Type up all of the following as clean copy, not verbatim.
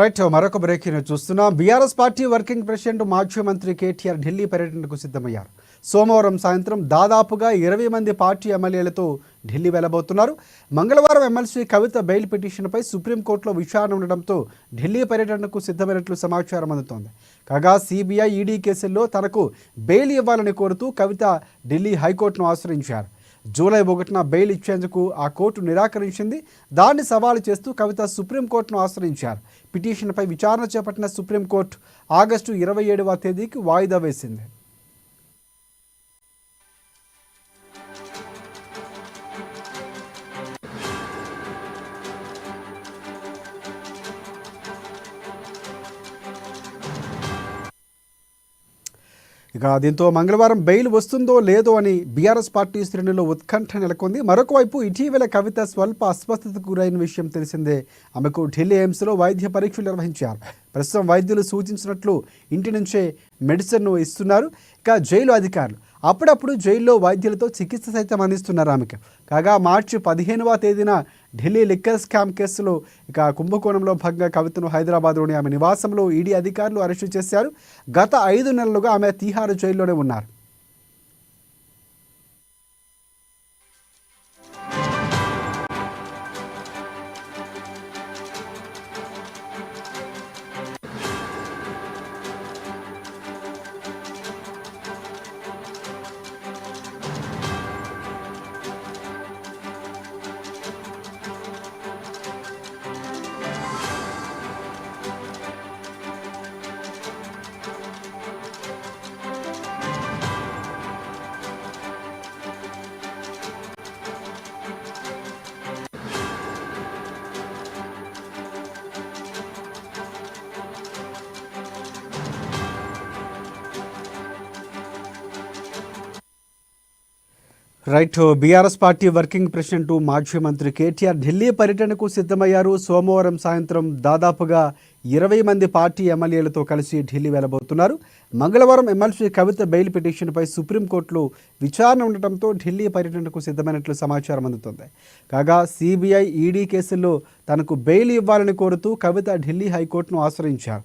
Right మరొక breaking చూస్తున్నాం. BRS party working president మాజీ మంత్రి కేటీఆర్ ఢిల్లీ పర్యటనకు సిద్ధమయ్యారు. సోమవారం సాయంత్రం దాదాపుగా 20 మంది పార్టీ ఎమ్మెల్యేలతో ఢిల్లీ వెళ్లబోతున్నారు. మంగళవారం ఎమ్మెల్సీ కవిత బెయిల్ పిటిషన్పై సుప్రీంకోర్టులో విచారణ ఉండడంతో ఢిల్లీ పర్యటనకు సిద్ధమైనట్లు సమాచారం అందుతోంది. కాగా సిబిఐ ఈడీ కేసుల్లో తనకు బెయిల్ ఇవ్వాలని కోరుతూ కవిత ఢిల్లీ హైకోర్టును ఆశ్రయించారు. జూలై 1న బెయిల్ ఇచ్చేందుకు ఆ కోర్టు నిరాకరించింది. దాన్ని సవాలు చేస్తూ కవిత సుప్రీంకోర్టును ఆశ్రయించారు. పిటిషన్పై విచారణ చేపట్టిన సుప్రీంకోర్టు ఆగస్టు 27వ తేదీకి వాయిదా వేసింది. ఇక దీంతో మంగళవారం బెయిల్ వస్తుందో లేదో అని బీఆర్ఎస్ పార్టీ శ్రేణుల్లో ఉత్కంఠ నెలకొంది. మరొకవైపు ఇటీవల కవిత స్వల్ప అస్వస్థతకు గురైన విషయం తెలిసిందే. ఆమెకు ఢిల్లీ ఎయిమ్స్లో వైద్య పరీక్షలు నిర్వహించారు. ప్రస్తుతం వైద్యులు సూచించినట్లు ఇంటి నుంచే మెడిసిన్ను ఇస్తున్నారు. ఇక జైలు అధికారులు అప్పుడప్పుడు జైల్లో వైద్యులతో చికిత్స సైతం అందిస్తున్నారు ఆమెకు. కాగా మార్చి 15వ తేదీన ఢిల్లీ లిక్కర్ స్కామ్ కేసులో ఇక కుంభకోణంలో భాగంగా కవితను హైదరాబాద్లోని ఆమె నివాసంలో ఈడీ అధికారులు అరెస్టు చేశారు. గత 5 నెలలుగా ఆమె తీహార్ జైల్లోనే ఉన్నారు. Right BRS party working president మాజీ మంత్రి కేటీఆర్ ఢిల్లీ పర్యటనకు సిద్ధమయ్యారు. సోమవారం సాయంత్రం దాదాపుగా 20 మంది పార్టీ ఎమ్మెల్యేలతో కలిసి ఢిల్లీ వెళ్లబోతున్నారు. మంగళవారం ఎమ్మెల్సీ కవిత బెయిల్ పిటిషన్పై సుప్రీంకోర్టులో విచారణ ఉండటంతో ఢిల్లీ పర్యటనకు సిద్ధమైనట్లు సమాచారం అందుతోంది. కాగా సిబిఐ ఈడీ కేసుల్లో తనకు బెయిల్ ఇవ్వాలని కోరుతూ కవిత ఢిల్లీ హైకోర్టును ఆశ్రయించారు.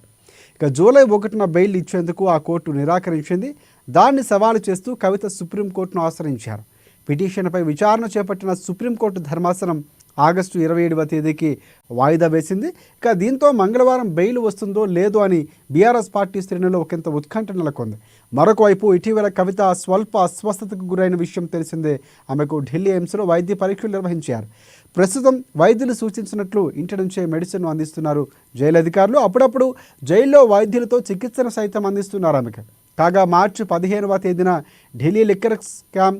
ఇక జూలై 1న బెయిల్ ఇచ్చేందుకు ఆ కోర్టు నిరాకరించింది. దాన్ని సవాలు చేస్తూ కవిత సుప్రీంకోర్టును ఆశ్రయించారు. పిటిషన్పై విచారణ చేపట్టిన సుప్రీంకోర్టు ధర్మాసనం ఆగస్టు 27వ తేదీకి వాయిదా వేసింది. ఇక దీంతో మంగళవారం బెయిల్ వస్తుందో లేదో అని బీఆర్ఎస్ పార్టీ శ్రేణుల్లో ఒకంత ఉత్కంఠ నెలకొంది. మరొకవైపు ఇటీవల కవిత స్వల్ప అస్వస్థతకు గురైన విషయం తెలిసిందే. ఆమెకు ఢిల్లీ ఎయిమ్స్లో వైద్య పరీక్షలు నిర్వహించారు. ప్రస్తుతం వైద్యులు సూచించినట్లు ఇంటి నుంచే మెడిసిన్ అందిస్తున్నారు జైలు అధికారులు. అప్పుడప్పుడు జైల్లో వైద్యులతో చికిత్సను సైతం అందిస్తున్నారు ఆమెకు. కాగా మార్చి 15వ తేదీన ఢిల్లీ లిక్కర్ స్కామ్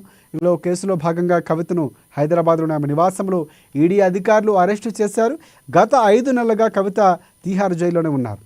కేసులో భాగంగా కవితను హైదరాబాద్లోని ఆమె నివాసంలో ఈడీ అధికారులు అరెస్టు చేశారు. గత 5 నెలలుగా కవిత తీహార్ జైల్లోనే ఉన్నారు.